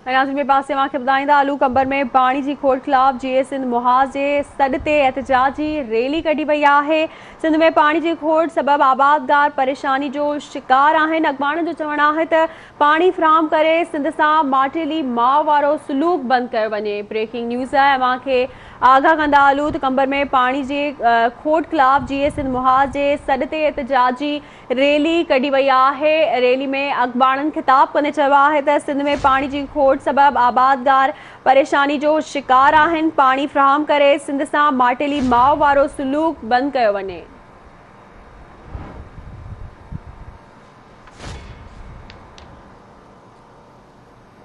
नाज़रीन में पासे मां ॿुधाईंदा आलू कंबर में पानी की खोड़ खिलाफ जीए सिंध मुहाज़ के सॾ ते एहतजाजी रैली कढी वई है। सिंध में पानी की खोड़ सबब आबादगार परेशानी जो शिकार आहिनि। अखबारनि जो चवणु है त पानी फ्राहम करे सिंध से माटेली माव वारो सलूक बंद कयो वञे। ब्रेकिंग न्यूज़ है, अवां खे आगाह कंदा आलू त कंबर में पानी के खोड़ खिलाफ जीए सिंध मुहाज़ के सॾ ते एहतजाजी रैली कढी वई है। रैली में अखबारनि खिताब कंदे चयो है त सिंध में पानी की खोड़ सबब आबादगार परेशानी जो शिकार आहिनि। पानी फ्राहम करे सिंध से माटेली माव वारो सलूक बंद कयो वञे।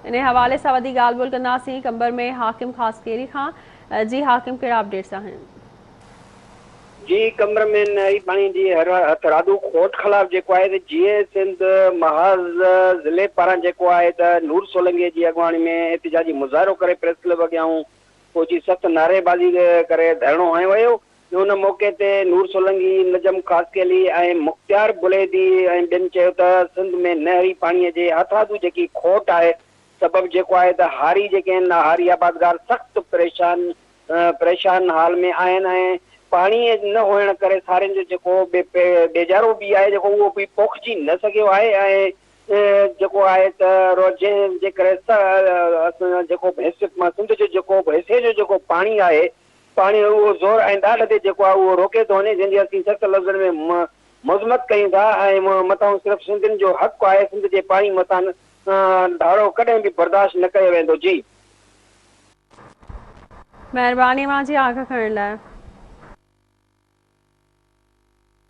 इन हवाले से वधी ॻाल्हि ॿोल कंदासीं कंबर में हाकिम खासकेरी खां। जी हाकिम, कहिड़ा अपडेट्स आहिनि? जी, कंबर में नई पानी जी हथरादू खोट खिलाफ जेको आहे जीए सिंध महाज़ ज़िले पारां जेको आहे त नूर सोलंगी जी अॻवानी में एहतिजाजी मुज़ाहिरो करे प्रेस क्लब अॻियां पहुची सख़्त नारेबाज़ी करे धरणो हयो वियो। उन मौक़े ते नूर सोलंगी, नजम खासकेली ऐं मुख्तियार बुलेदी ऐं ॿियनि चयो त सिंध में नहरी पाणीअ जे हथरादू जेकी खोट आहे सबब जेको आहे त हारी जेके आहिनि हारी आबादगार सख़्त परेशान हाल में आहिनि ऐं पानी न हुअण करे सारियुनि जो जेको बेजारो भी आहे जेको उहो भी पोखिजी न सघियो आहे ऐं जेको आहे त रोजे जे करे जेको सिंध जो जेको भैसे जो जेको पानी आहे पानी उहो ज़ोर ऐं ॾाढ ते जेको आहे उहो रोके थो वञे, जंहिंजी असीं सख़्त लफ़्ज़नि में मज़म्मत कयूं था ऐं मथां सिर्फ़ु सिंधियुनि जो हक़ आहे। सिंध जे पाणी मथां धाड़ो कॾहिं भी बर्दाश्त न कयो वेंदो। जी, महिरबानी मां जी आगाह करण लाइ।